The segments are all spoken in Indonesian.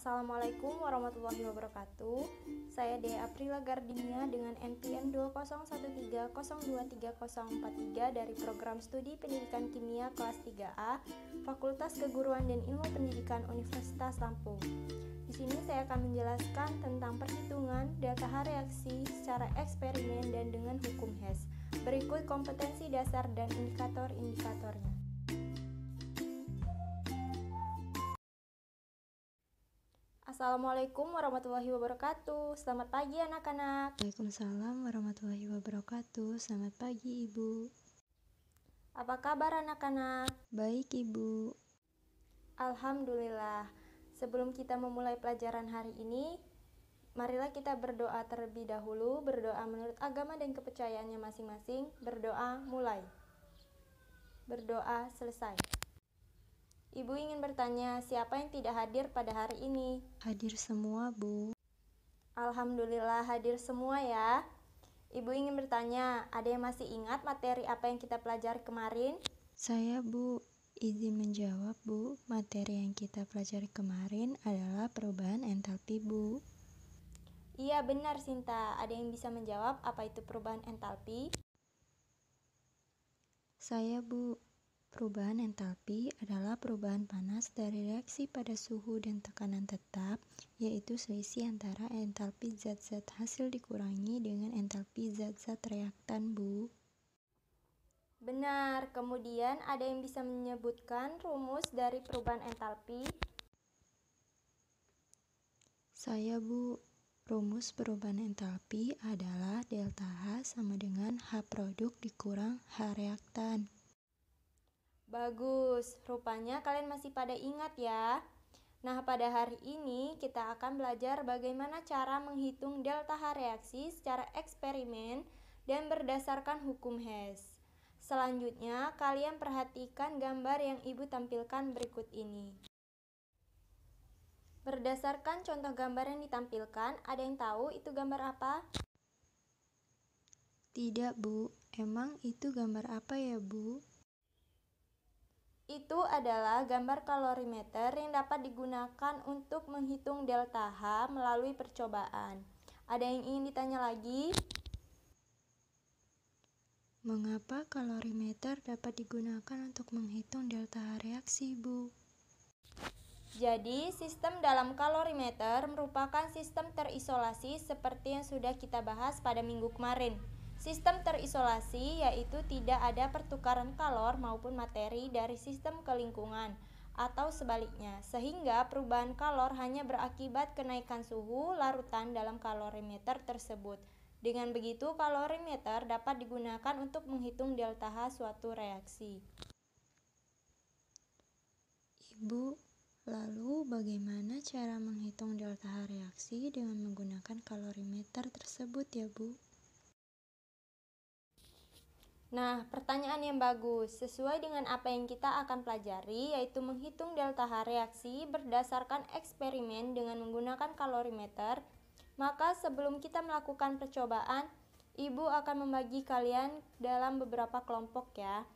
Assalamualaikum warahmatullahi wabarakatuh. Saya Dea Aprila Gardinia dengan NPM 20130230043 dari Program Studi Pendidikan Kimia kelas 3A, Fakultas Keguruan dan Ilmu Pendidikan Universitas Lampung. Di sini saya akan menjelaskan tentang perhitungan delta H reaksi secara eksperimen dan dengan hukum Hess. Berikut kompetensi dasar dan indikator-indikatornya. Assalamualaikum warahmatullahi wabarakatuh. Selamat pagi anak-anak. Waalaikumsalam warahmatullahi wabarakatuh. Selamat pagi Ibu. Apa kabar anak-anak? Baik Ibu. Alhamdulillah. Sebelum kita memulai pelajaran hari ini, marilah kita berdoa terlebih dahulu. Berdoa menurut agama dan kepercayaannya masing-masing. Berdoa mulai. Berdoa selesai. Ibu ingin bertanya, siapa yang tidak hadir pada hari ini? Hadir semua Bu. Alhamdulillah hadir semua ya. Ibu ingin bertanya, ada yang masih ingat materi apa yang kita pelajari kemarin? Saya Bu, izin menjawab Bu. Materi yang kita pelajari kemarin adalah perubahan entalpi Bu. Iya benar Sinta, ada yang bisa menjawab apa itu perubahan entalpi? Saya Bu. Perubahan entalpi adalah perubahan panas dari reaksi pada suhu dan tekanan tetap, yaitu selisih antara entalpi zat-zat hasil dikurangi dengan entalpi zat-zat reaktan Bu. Benar, kemudian ada yang bisa menyebutkan rumus dari perubahan entalpi? Saya Bu. Rumus perubahan entalpi adalah delta H sama dengan H produk dikurang H reaktan. Bagus, rupanya kalian masih pada ingat ya. Nah, pada hari ini kita akan belajar bagaimana cara menghitung delta H reaksi secara eksperimen dan berdasarkan hukum Hess. Selanjutnya, kalian perhatikan gambar yang Ibu tampilkan berikut ini. Berdasarkan contoh gambar yang ditampilkan, ada yang tahu itu gambar apa? Tidak Bu, emang itu gambar apa ya Bu? Itu adalah gambar kalorimeter yang dapat digunakan untuk menghitung delta H melalui percobaan. Ada yang ingin ditanya lagi? Mengapa kalorimeter dapat digunakan untuk menghitung delta H reaksi Bu? Jadi, sistem dalam kalorimeter merupakan sistem terisolasi seperti yang sudah kita bahas pada minggu kemarin. Sistem terisolasi yaitu tidak ada pertukaran kalor maupun materi dari sistem ke lingkungan atau sebaliknya, sehingga perubahan kalor hanya berakibat kenaikan suhu larutan dalam kalorimeter tersebut. Dengan begitu, kalorimeter dapat digunakan untuk menghitung delta H suatu reaksi. Ibu, lalu bagaimana cara menghitung delta H reaksi dengan menggunakan kalorimeter tersebut ya Bu? Nah, pertanyaan yang bagus. Sesuai dengan apa yang kita akan pelajari, yaitu menghitung delta H reaksi berdasarkan eksperimen dengan menggunakan kalorimeter, maka sebelum kita melakukan percobaan, Ibu akan membagi kalian dalam beberapa kelompok ya.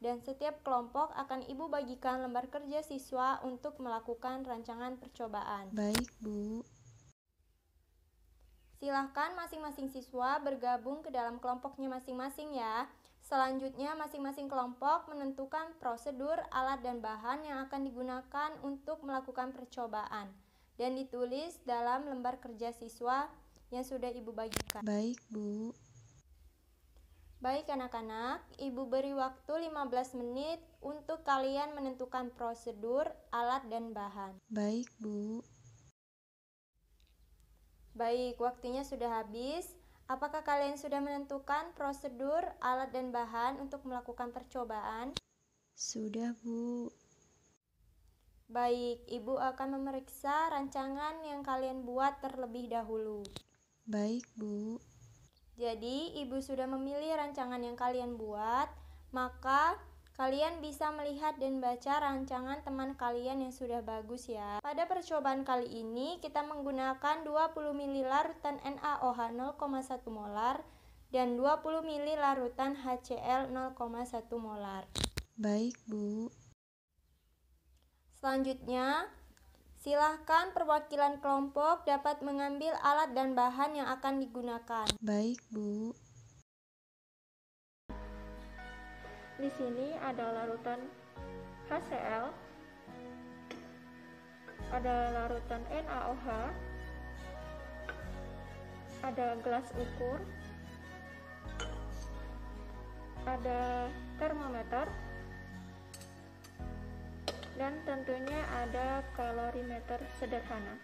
Dan setiap kelompok akan Ibu bagikan lembar kerja siswa untuk melakukan rancangan percobaan. Baik Bu. Silahkan masing-masing siswa bergabung ke dalam kelompoknya masing-masing ya. Selanjutnya, masing-masing kelompok menentukan prosedur, alat, dan bahan yang akan digunakan untuk melakukan percobaan dan ditulis dalam lembar kerja siswa yang sudah Ibu bagikan. Baik Bu. Baik anak-anak, Ibu beri waktu 15 menit untuk kalian menentukan prosedur, alat, dan bahan. Baik Bu. Baik, waktunya sudah habis. Apakah kalian sudah menentukan prosedur, alat, dan bahan untuk melakukan percobaan? Sudah Bu. Baik, Ibu akan memeriksa rancangan yang kalian buat terlebih dahulu. Baik Bu. Jadi, Ibu sudah memilih rancangan yang kalian buat, maka kalian bisa melihat dan baca rancangan teman kalian yang sudah bagus ya. Pada percobaan kali ini kita menggunakan 20 ml larutan NaOH 0,1 molar dan 20 ml larutan HCl 0,1 molar. Baik Bu. Selanjutnya, Silahkan perwakilan kelompok dapat mengambil alat dan bahan yang akan digunakan. Baik, Bu. Di sini ada larutan HCl, ada larutan NaOH, ada gelas ukur, ada termometer, dan tentunya ada kalorimeter sederhana.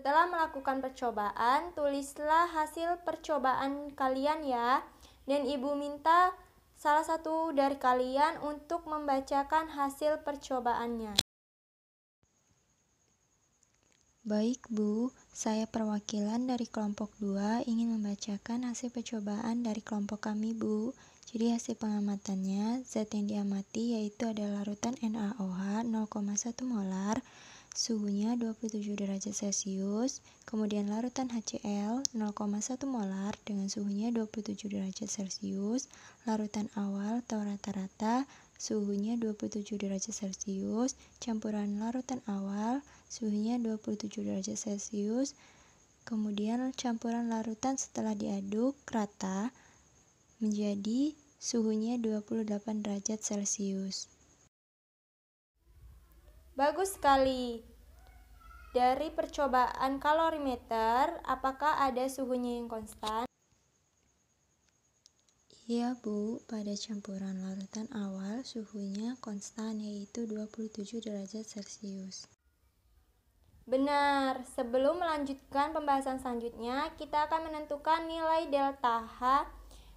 Setelah melakukan percobaan, tulislah hasil percobaan kalian ya. Dan Ibu minta salah satu dari kalian untuk membacakan hasil percobaannya. Baik, Bu. Saya perwakilan dari kelompok 2 ingin membacakan hasil percobaan dari kelompok kami, Bu. Jadi hasil pengamatannya, zat yang diamati yaitu adalah larutan NaOH 0,1 molar, suhunya 27 derajat Celcius, kemudian larutan HCl 0,1 molar dengan suhunya 27 derajat Celcius, larutan awal atau rata-rata suhunya 27 derajat Celcius, campuran larutan awal suhunya 27 derajat Celcius, kemudian campuran larutan setelah diaduk rata menjadi suhunya 28 derajat Celcius. Bagus sekali. Dari percobaan kalorimeter, apakah ada suhunya yang konstan? Iya, Bu. Pada campuran larutan awal suhunya konstan yaitu 27 derajat Celcius. Benar. Sebelum melanjutkan pembahasan selanjutnya, kita akan menentukan nilai delta H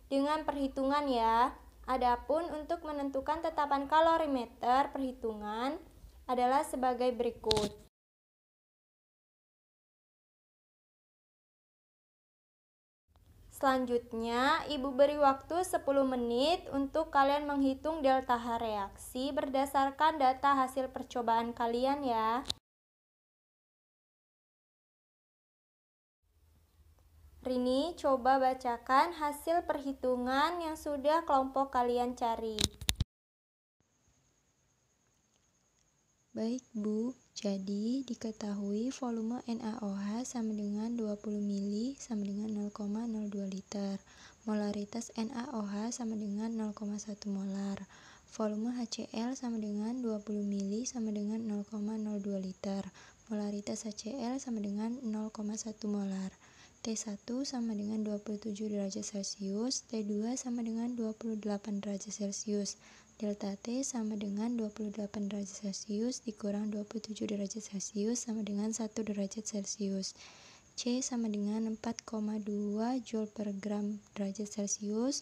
dengan perhitungan ya. Adapun untuk menentukan tetapan kalorimeter, perhitungan adalah sebagai berikut. Selanjutnya, Ibu beri waktu 10 menit untuk kalian menghitung delta H reaksi berdasarkan data hasil percobaan kalian ya. Rini, coba bacakan hasil perhitungan yang sudah kelompok kalian cari. Baik, Bu. Jadi, diketahui volume NaOH sama dengan 20 mili sama dengan 0,02 liter. Molaritas NaOH sama dengan 0,1 molar. Volume HCl sama dengan 20 mili sama dengan 0,02 liter. Molaritas HCl sama dengan 0,1 molar. T1 sama dengan 27 derajat Celcius, T2 sama dengan 28 derajat Celcius. Delta T sama dengan 28 derajat Celcius dikurang 27 derajat Celcius sama dengan 1 derajat Celcius. C sama dengan 4,2 Joule per gram derajat Celcius.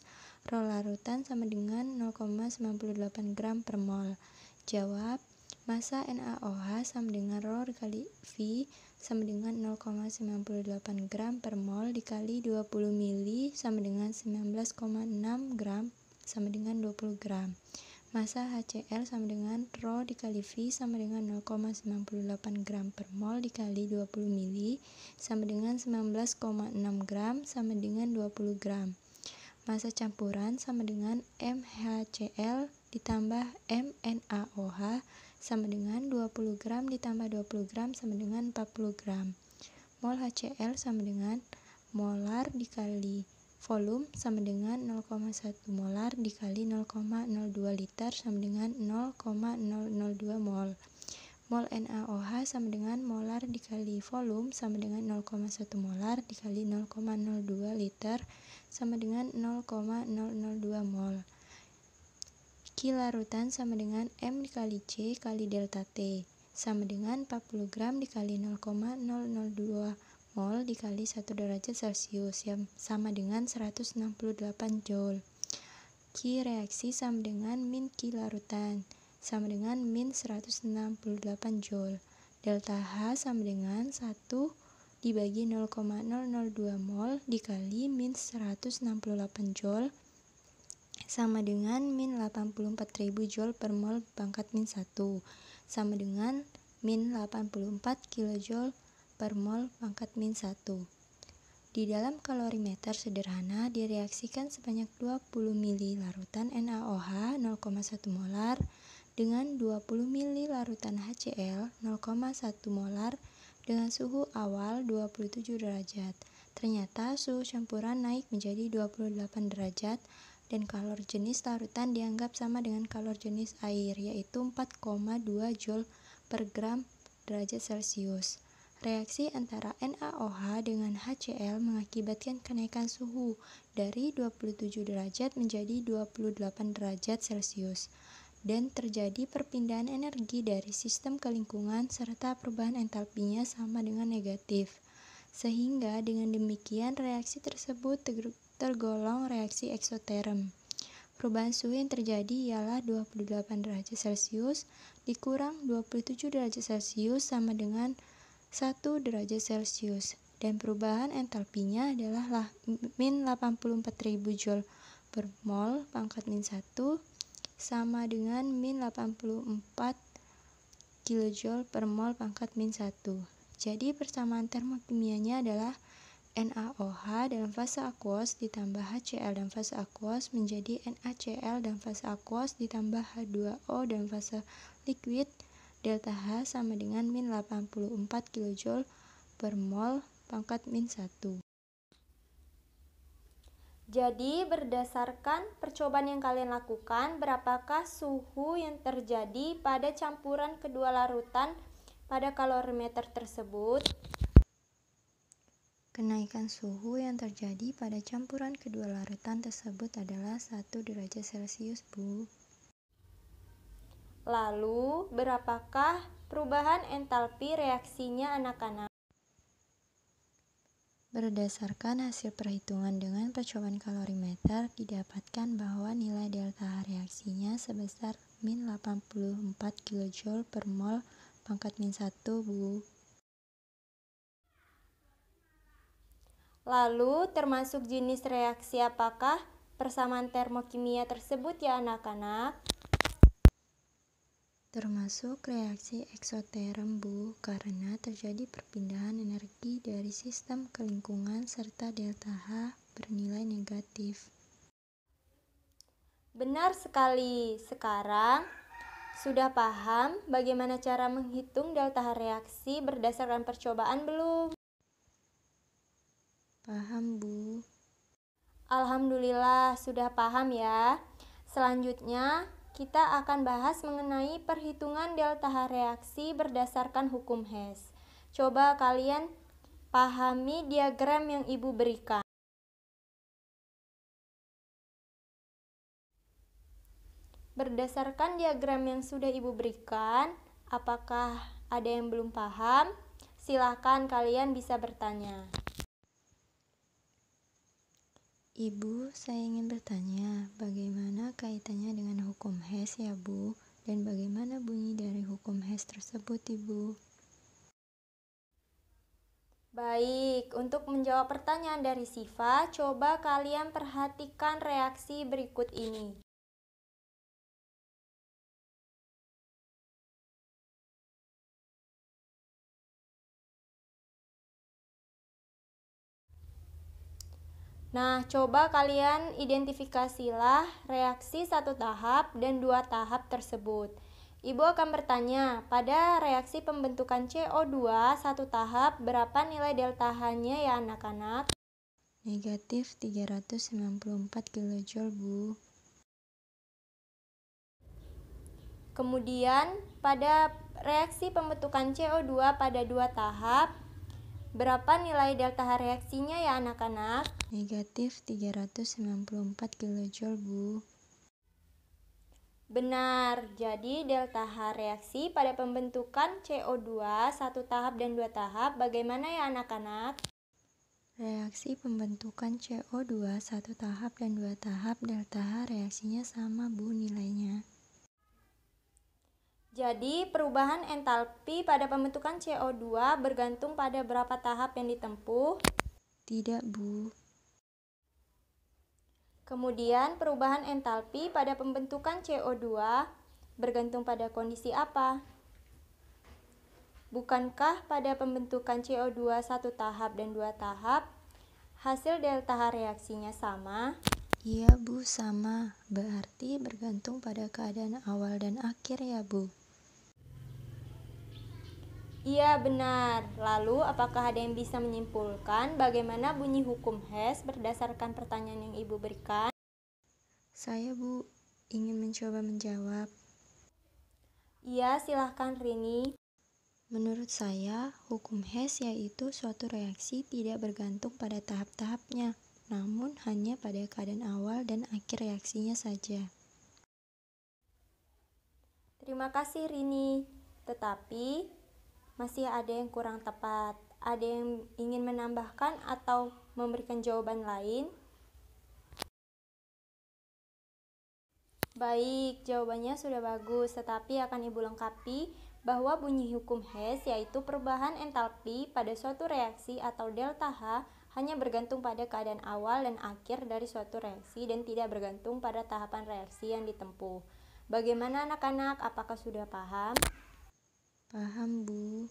Rho larutan sama dengan 0,98 gram per mol. Jawab, massa NaOH sama dengan Rho dikali V sama dengan 0,98 gram per mol dikali 20 mili sama dengan 19,6 gram sama dengan 20 gram. Massa HCl sama dengan Rho dikali V sama dengan 0,98 gram per mol dikali 20 mili sama dengan 19,6 gram sama dengan 20 gram. Massa campuran sama dengan MHCl ditambah MNaOH sama dengan 20 gram ditambah 20 gram sama dengan 40 gram. Mol HCl sama dengan molar dikali volume sama dengan 0,1 molar dikali 0,02 liter sama dengan 0,002 mol. Mol NaOH sama dengan molar dikali volume sama dengan 0,1 molar dikali 0,02 liter sama dengan 0,002 mol. Q larutan sama dengan M dikali C kali delta T sama dengan 40 gram dikali 0,002 mol dikali 1 derajat Celcius yang sama dengan 168 Joule. Q reaksi sama dengan min Q larutan sama dengan min 168 Joule. Delta H sama dengan 1 dibagi 0,002 mol dikali min 168 Joule sama dengan min 84.000 Joule per mol pangkat min 1 sama dengan min 84 kJ per mol pangkat min 1. Di dalam kalorimeter sederhana direaksikan sebanyak 20 ml larutan NaOH 0,1 molar dengan 20 ml larutan HCl 0,1 molar dengan suhu awal 27 derajat. Ternyata suhu campuran naik menjadi 28 derajat dan kalor jenis larutan dianggap sama dengan kalor jenis air, yaitu 4,2 Joule per gram derajat Celcius. Reaksi antara NaOH dengan HCl mengakibatkan kenaikan suhu dari 27 derajat menjadi 28 derajat Celcius dan terjadi perpindahan energi dari sistem ke lingkungan serta perubahan entalpinya sama dengan negatif. Sehingga dengan demikian reaksi tersebut tergolong reaksi eksoterm. Perubahan suhu yang terjadi ialah 28 derajat Celcius dikurang 27 derajat Celcius sama dengan 1 derajat Celcius dan perubahan entalpinya adalah min 84.000 Joule per mol pangkat min 1 sama dengan min 84 kJ per mol pangkat min 1. Jadi persamaan termokimianya adalah NaOH dalam fase aquos ditambah HCl dalam fase aquos menjadi NaCl dalam fase aquos ditambah H2O dalam fase liquid. Delta H sama dengan min 84 kJ per mol pangkat min 1. Jadi berdasarkan percobaan yang kalian lakukan, berapakah suhu yang terjadi pada campuran kedua larutan pada kalorimeter tersebut? Kenaikan suhu yang terjadi pada campuran kedua larutan tersebut adalah 1 derajat Celcius, Bu. Lalu, berapakah perubahan entalpi reaksinya anak-anak? Berdasarkan hasil perhitungan dengan percobaan kalorimeter, didapatkan bahwa nilai delta H reaksinya sebesar min 84 kJ per mol pangkat min 1, Bu. Lalu, termasuk jenis reaksi apakah persamaan termokimia tersebut ya anak-anak? Termasuk reaksi eksoterm, Bu, karena terjadi perpindahan energi dari sistem ke lingkungan serta delta H bernilai negatif. Benar sekali. Sekarang sudah paham bagaimana cara menghitung delta H reaksi berdasarkan percobaan belum? Paham, Bu. Alhamdulillah sudah paham ya. Selanjutnya kita akan bahas mengenai perhitungan delta H reaksi berdasarkan hukum Hess. Coba kalian pahami diagram yang Ibu berikan. Berdasarkan diagram yang sudah Ibu berikan, apakah ada yang belum paham? Silakan kalian bisa bertanya. Ibu, saya ingin bertanya, bagaimana kaitannya dengan hukum Hess ya, Bu? Dan bagaimana bunyi dari hukum Hess tersebut, Ibu? Baik, untuk menjawab pertanyaan dari Siva, coba kalian perhatikan reaksi berikut ini. Nah, coba kalian identifikasilah reaksi satu tahap dan dua tahap tersebut. Ibu akan bertanya, pada reaksi pembentukan CO2 satu tahap, berapa nilai delta H-nya ya anak-anak? Negatif 394 kJ, Bu. Kemudian, pada reaksi pembentukan CO2 pada dua tahap, berapa nilai delta H reaksinya ya anak-anak? Negatif 394 kJ, Bu. Benar, jadi delta H reaksi pada pembentukan CO2 satu tahap dan dua tahap bagaimana ya anak-anak? Reaksi pembentukan CO2 satu tahap dan dua tahap delta H reaksinya sama Bu nilainya. Jadi perubahan entalpi pada pembentukan CO2 bergantung pada berapa tahap yang ditempuh? Tidak Bu. Kemudian perubahan entalpi pada pembentukan CO2 bergantung pada kondisi apa? Bukankah pada pembentukan CO2 satu tahap dan dua tahap, hasil delta H reaksinya sama? Iya Bu, sama. Berarti bergantung pada keadaan awal dan akhir ya Bu. Iya benar. Lalu apakah ada yang bisa menyimpulkan bagaimana bunyi hukum Hess berdasarkan pertanyaan yang Ibu berikan? Saya Bu, ingin mencoba menjawab. Iya, silahkan Rini. Menurut saya, hukum Hess yaitu suatu reaksi tidak bergantung pada tahap-tahapnya, namun hanya pada keadaan awal dan akhir reaksinya saja. Terima kasih Rini. Tetapi masih ada yang kurang tepat. Ada yang ingin menambahkan atau memberikan jawaban lain? Baik, jawabannya sudah bagus, tetapi akan Ibu lengkapi bahwa bunyi hukum Hess yaitu perubahan entalpi pada suatu reaksi atau delta H hanya bergantung pada keadaan awal dan akhir dari suatu reaksi dan tidak bergantung pada tahapan reaksi yang ditempuh. Bagaimana anak-anak? Apakah sudah paham? Paham Bu.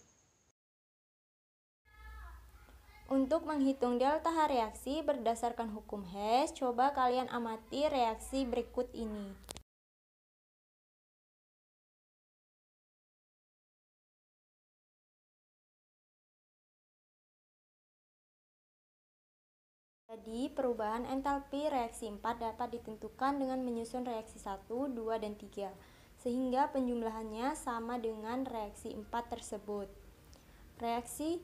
Untuk menghitung delta H reaksi berdasarkan hukum Hess, coba kalian amati reaksi berikut ini. Jadi, perubahan entalpi reaksi 4 dapat ditentukan dengan menyusun reaksi 1, 2, dan 3, sehingga penjumlahannya sama dengan reaksi 4 tersebut. Reaksi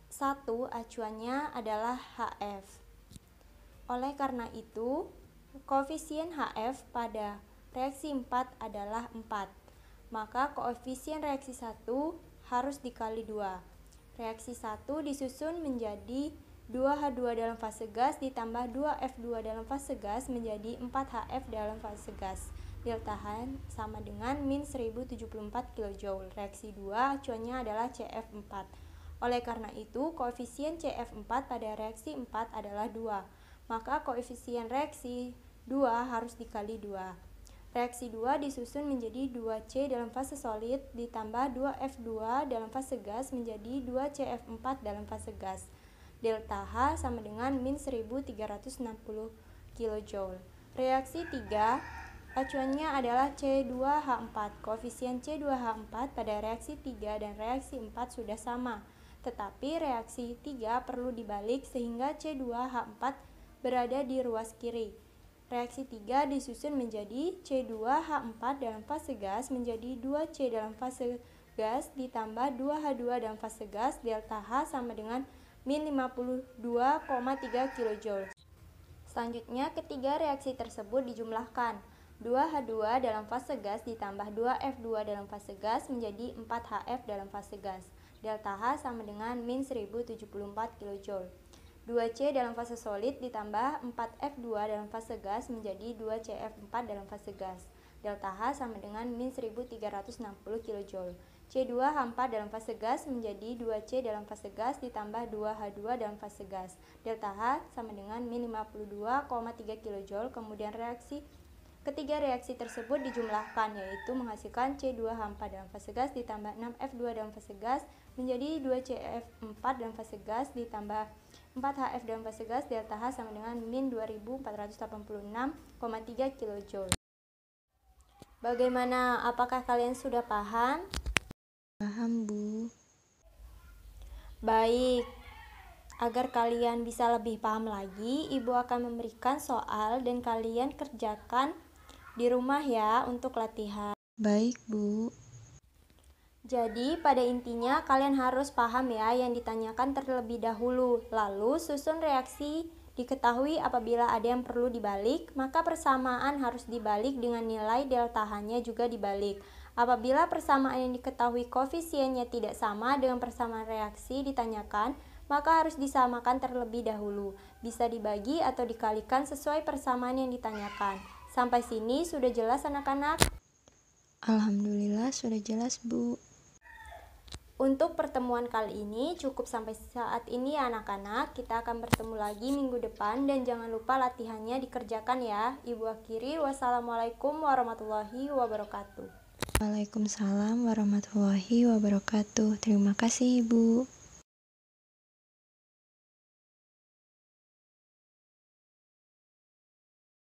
1 acuannya adalah HF. Oleh karena itu, koefisien HF pada reaksi 4 adalah 4. Maka koefisien reaksi 1 harus dikali 2. Reaksi 1 disusun menjadi 2H2 dalam fase gas ditambah 2F2 dalam fase gas menjadi 4HF dalam fase gas. Delta H sama dengan min 1074 kJ. Reaksi 2 acuannya adalah CF4. Oleh karena itu, koefisien CF4 pada reaksi 4 adalah 2. Maka koefisien reaksi 2 harus dikali 2. Reaksi 2 disusun menjadi 2C dalam fase solid ditambah 2F2 dalam fase gas menjadi 2CF4 dalam fase gas. Delta H sama dengan min 1360 kJ. Reaksi 3 acuannya adalah C2H4. Koefisien C2H4 pada reaksi 3 dan reaksi 4 sudah sama. Tetapi reaksi 3 perlu dibalik sehingga C2H4 berada di ruas kiri. Reaksi 3 disusun menjadi C2H4 dalam fase gas menjadi 2C dalam fase gas ditambah 2H2 dalam fase gas. Delta H sama dengan min 52,3 kJ. Selanjutnya, ketiga reaksi tersebut dijumlahkan. 2H2 dalam fase gas ditambah 2F2 dalam fase gas menjadi 4HF dalam fase gas. Delta H sama dengan min 1074 kJ. 2C dalam fase solid ditambah 4F2 dalam fase gas menjadi 2CF4 dalam fase gas. Delta H sama dengan min 1360 kJ. C2H4 dalam fase gas menjadi 2C dalam fase gas ditambah 2H2 dalam fase gas. Delta H sama dengan min 52,3 kJ. Kemudian ketiga reaksi tersebut dijumlahkan, yaitu menghasilkan C2H4 dalam fase gas ditambah 6F2 dalam fase gas menjadi 2CF4 dalam fase gas ditambah 4HF dalam fase gas. Delta H sama dengan min 2486,3 kJ. Bagaimana? Apakah kalian sudah paham? Paham Bu. Baik, agar kalian bisa lebih paham lagi, Ibu akan memberikan soal dan kalian kerjakan di rumah ya untuk latihan. Baik Bu. Jadi pada intinya kalian harus paham ya yang ditanyakan terlebih dahulu, lalu susun reaksi Diketahui apabila ada yang perlu dibalik, maka persamaan harus dibalik dengan nilai deltahannya juga dibalik. Apabila persamaan yang diketahui koefisiennya tidak sama dengan persamaan reaksi ditanyakan, maka harus disamakan terlebih dahulu. Bisa dibagi atau dikalikan sesuai persamaan yang ditanyakan. Sampai sini sudah jelas anak-anak? Alhamdulillah sudah jelas, Bu. Untuk pertemuan kali ini cukup sampai saat ini ya anak-anak. Kita akan bertemu lagi minggu depan dan jangan lupa latihannya dikerjakan ya. Ibu akhiri, wassalamualaikum warahmatullahi wabarakatuh. Waalaikumsalam warahmatullahi wabarakatuh. Terima kasih, Ibu.